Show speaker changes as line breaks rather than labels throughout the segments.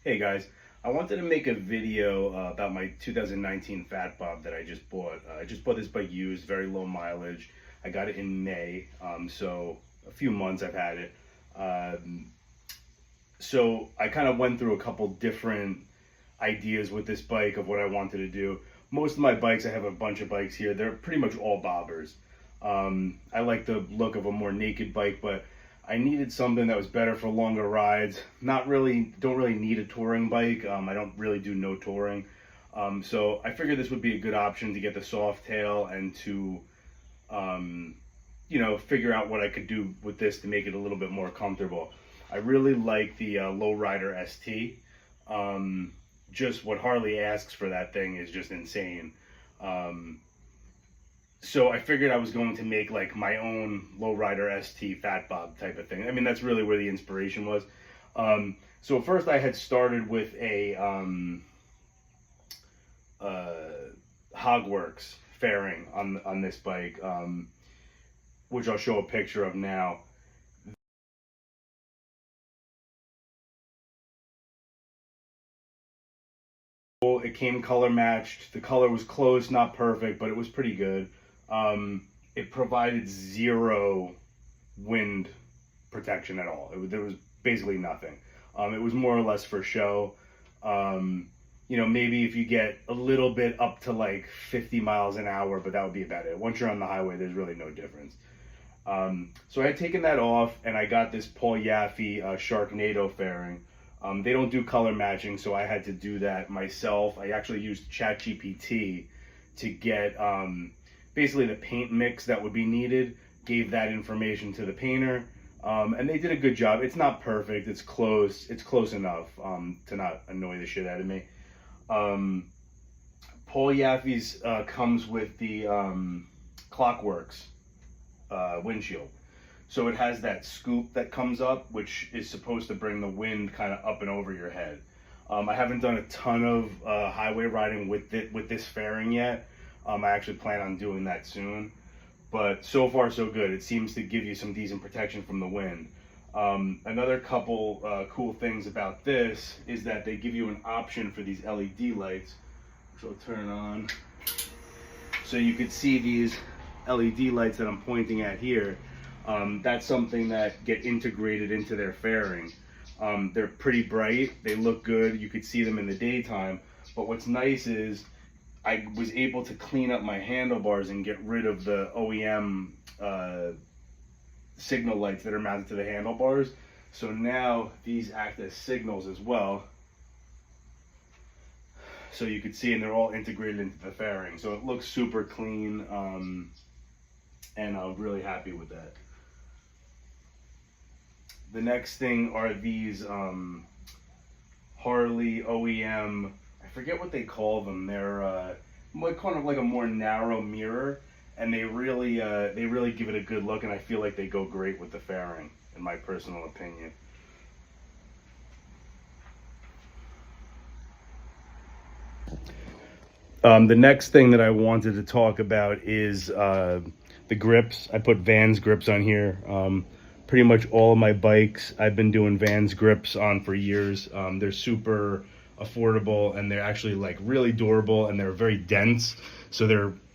Hey guys, I wanted to make a video about my 2019 Fat Bob that I just bought. I just bought this bike used, very low mileage. I got it in May, so a few months I've had it. Um, so I kind of went through a couple different ideas with this bike of what I wanted to do. Most of my bikes, I have a bunch of bikes here, they're pretty much all bobbers. I like the look of a more naked bike, but I needed something that was better for longer rides. Don't really need a touring bike. I don't really do no touring. So I figured this would be a good option to get the soft tail and to, um, figure out what I could do with this to make it a little bit more comfortable. I really like the Lowrider ST. Just what Harley asks for that thing is just insane. So I figured I was going to make like my own Lowrider ST Fat Bob type of thing. I mean, that's really where the inspiration was. So first I had started with a Hogworks fairing on this bike, which I'll show a picture of now. It came color matched. The color was close, not perfect, but it was pretty good. It provided zero wind protection at all. There was basically nothing. It was more or less for show. Maybe if you get a little bit up to like 50 miles an hour, but that would be about it. Once you're on the highway, there's really no difference. So I had taken that off and I got this Yaffe Sharknado fairing. They don't do color matching, so I had to do that myself. I actually used ChatGPT to get basically the paint mix that would be needed, gave that information to the painter, and they did a good job. It's not perfect, it's close enough to not annoy the shit out of me. Paul Yaffe's comes with the Clockworks windshield. So it has that scoop that comes up, which is supposed to bring the wind kind of up and over your head. I haven't done a ton of highway riding with this fairing yet. I actually plan on doing that soon. But so far so good. It seems to give you some decent protection from the wind. Another couple cool things about this is that they give you an option for these LED lights, which I'll turn on. So you could see these LED lights that I'm pointing at here. That's something that get integrated into their fairing. They're pretty bright, they look good, you could see them in the daytime, but what's nice is I was able to clean up my handlebars and get rid of the OEM signal lights that are mounted to the handlebars. So now these act as signals as well. So you could see, and they're all integrated into the fairing. So it looks super clean, and I'm really happy with that. The next thing are these Harley OEM, I forget what they call them. They're kind of like a more narrow mirror, and they really give it a good look, and I feel like they go great with the fairing, in my personal opinion. The next thing that I wanted to talk about is the grips. I put Vans grips on here. Pretty much all of my bikes I've been doing Vans grips on for years. They're super affordable, and they're actually like really durable, and they're very dense, so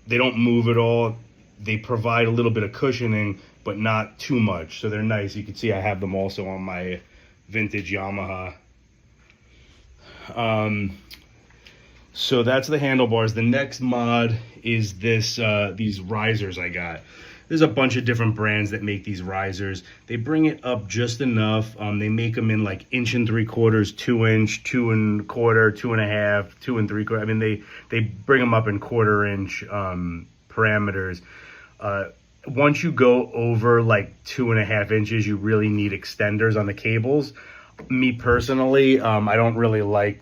they don't move at all. They provide a little bit of cushioning, but not too much, so they're nice. You can see I have them also on my vintage Yamaha. So that's the handlebars. The next mod is these risers I got. There's a bunch of different brands that make these risers. They bring it up just enough. They make them in like 1 3/4, 2 inch, 2 1/4, 2.5, 2 3/4. I mean, they bring them up in 1/4 inch parameters. Once you go over like 2.5 inches, you really need extenders on the cables. Me personally, I don't really like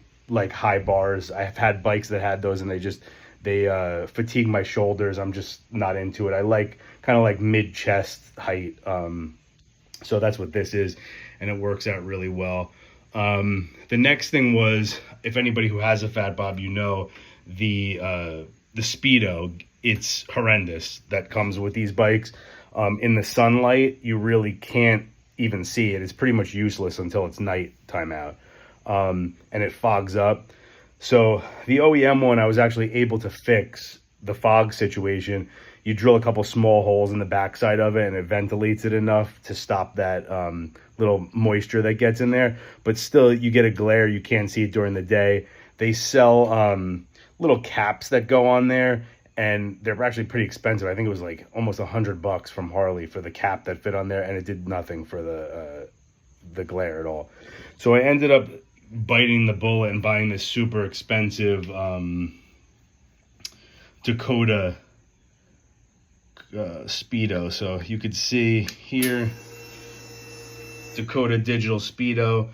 high bars. I've had bikes that had those, and they fatigue my shoulders. I'm just not into it. I like kind of like mid chest height. So that's what this is, and it works out really well. The next thing was, if anybody who has a Fat Bob, the Speedo, it's horrendous that comes with these bikes. In the sunlight, you really can't even see it. It's pretty much useless until it's nighttime out. and it fogs up. So the OEM one, I was actually able to fix the fog situation. You drill a couple small holes in the backside of it, and it ventilates it enough to stop that little moisture that gets in there. But still, you get a glare. You can't see it during the day. They sell little caps that go on there, and they're actually pretty expensive. I think it was like almost $100 from Harley for the cap that fit on there, and it did nothing for the glare at all. So I ended up biting the bullet and buying this super expensive Dakota Speedo. So you could see here, Dakota Digital Speedo.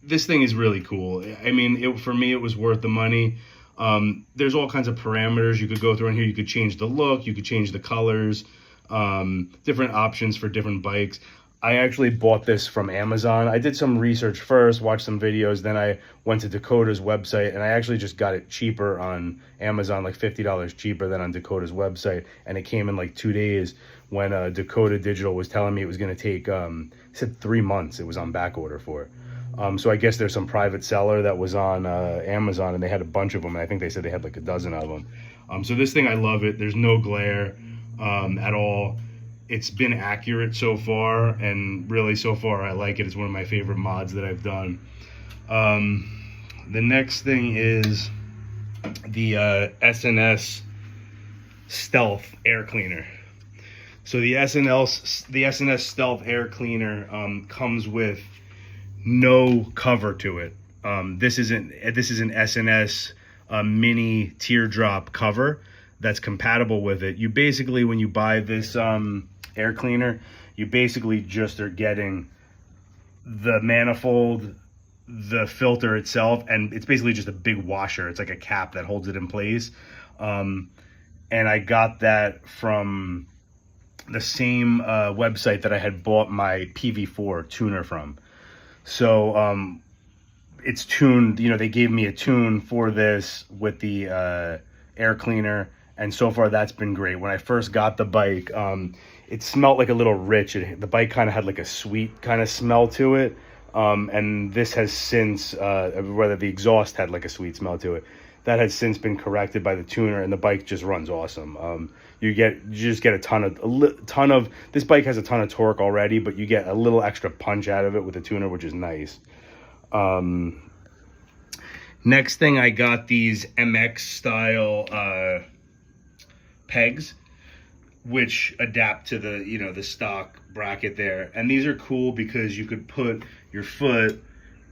This thing is really cool. I mean, for me, it was worth the money. There's all kinds of parameters you could go through in here. You could change the look, you could change the colors, different options for different bikes. I actually bought this from Amazon. I did some research first, watched some videos, then I went to Dakota's website, and I actually just got it cheaper on Amazon, like $50 cheaper than on Dakota's website, and it came in like 2 days when Dakota Digital was telling me it was going to take, it said 3 months it was on back order for. So I guess there's some private seller that was on Amazon, and they had a bunch of them, and I think they said they had like a dozen of them. So this thing, I love it. There's no glare at all. It's been accurate so far, and really so far I like it. It's one of my favorite mods that I've done. The next thing is the SNS Stealth Air Cleaner. So the SNS Stealth Air Cleaner comes with no cover to it. This is an SNS mini teardrop cover that's compatible with it. You basically, when you buy this air cleaner, you basically just are getting the manifold, the filter itself, and it's basically just a big washer. It's like a cap that holds it in place. And I got that from the same website that I had bought my PV4 tuner from. So it's tuned, you know, they gave me a tune for this with the air cleaner, and so far that's been great. When I first got the bike, it smelled like a little rich. The bike kind of had like a sweet kind of smell to it, and this has since, whether the exhaust had like a sweet smell to it, that has since been corrected by the tuner, and the bike just runs awesome. You just get a ton of, this bike has a ton of torque already, but you get a little extra punch out of it with the tuner, which is nice. Next thing, I got these MX style pegs, which adapt to the, you know, the stock bracket there. And these are cool because you could put your foot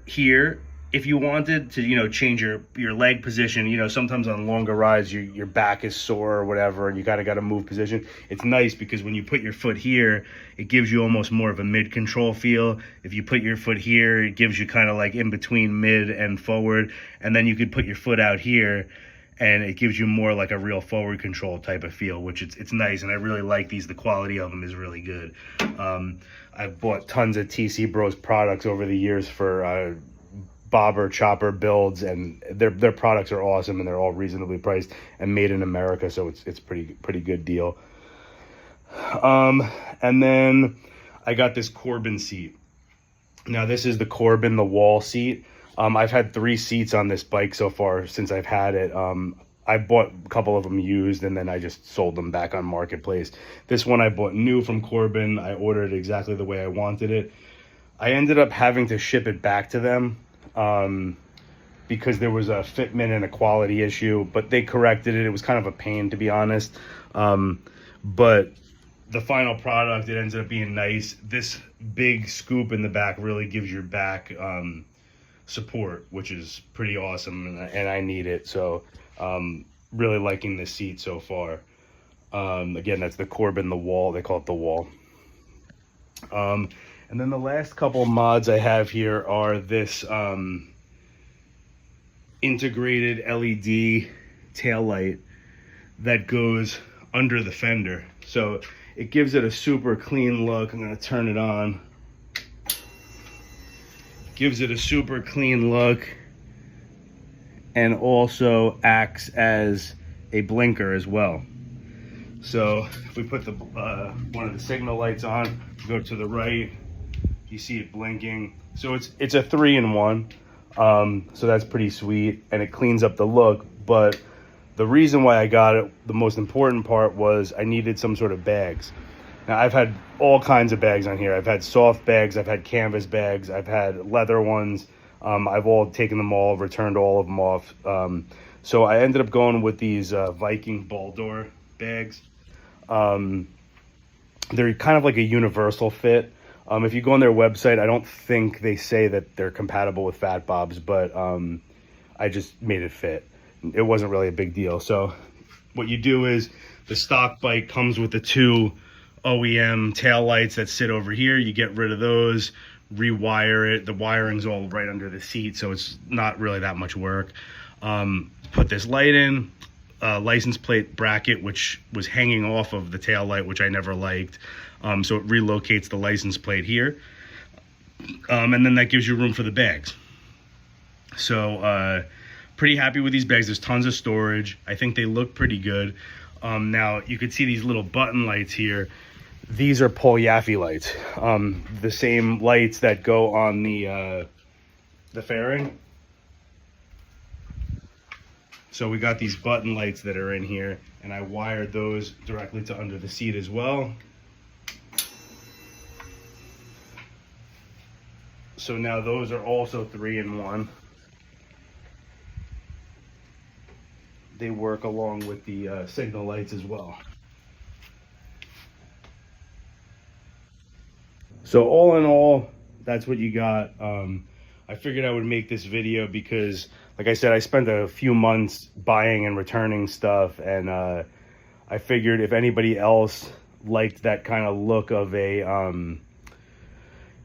here if you wanted to, you know, change your leg position. You know, sometimes on longer rides your back is sore or whatever, and you got to move position. It's nice because when you put your foot here, it gives you almost more of a mid control feel. If you put your foot here, it gives you kind of like in between mid and forward. And then you could put your foot out here, and it gives you more like a real forward control type of feel, which it's nice. And I really like these. The quality of them is really good. I've bought tons of TC Bros products over the years for bobber chopper builds, and their products are awesome, and they're all reasonably priced and made in America, so it's pretty good deal. And then I got this Corbin seat. Now this is the Corbin, the wall seat. I've had 3 seats on this bike so far since I've had it. I bought a couple of them used, and then I just sold them back on Marketplace. This one I bought new from Corbin. I ordered it exactly the way I wanted it. I ended up having to ship it back to them because there was a fitment and a quality issue, but they corrected it. It was kind of a pain, to be honest. But the final product, it ends up being nice. This big scoop in the back really gives your back support, which is pretty awesome, and I need it. So really liking this seat so far. Again, that's the Corbin, the wall. They call it the wall. And then the last couple mods I have here are this integrated LED taillight that goes under the fender. So it gives it a super clean look. I'm going to turn it on. Gives it a super clean look, and also acts as a blinker as well. So if we put the one of the signal lights on, go to the right, you see it blinking. So it's a 3-in-1. So that's pretty sweet, and it cleans up the look. But the reason why I got it, the most important part, was I needed some sort of bags. Now, I've had all kinds of bags on here. I've had soft bags, I've had canvas bags, I've had leather ones. I've all taken them all, returned all of them off. So I ended up going with these Viking Baldur bags. They're kind of like a universal fit. If you go on their website, I don't think they say that they're compatible with Fat Bob's, but I just made it fit. It wasn't really a big deal. So what you do is the stock bike comes with the two OEM tail lights that sit over here. You get rid of those, rewire it. The wiring's all right under the seat, so it's not really that much work. Put this light in, license plate bracket, which was hanging off of the tail light, which I never liked. So it relocates the license plate here. And then that gives you room for the bags. So pretty happy with these bags. There's tons of storage. I think they look pretty good. Now you can see these little button lights here. These are Paul Yaffe lights. The same lights that go on the fairing. So we got these button lights that are in here, and I wired those directly to under the seat as well. So now those are also 3-in-1. They work along with the signal lights as well. So all in all, that's what you got. I figured I would make this video because, like I said, I spent a few months buying and returning stuff, and I figured if anybody else liked that kind of look of a,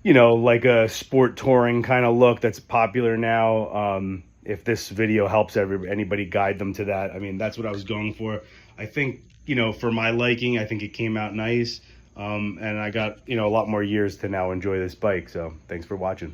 you know, like a sport touring kind of look that's popular now, if this video helps anybody guide them to that, I mean, that's what I was going for. I think, you know, for my liking, I think it came out nice, and I got, you know, a lot more years to now enjoy this bike. So thanks for watching.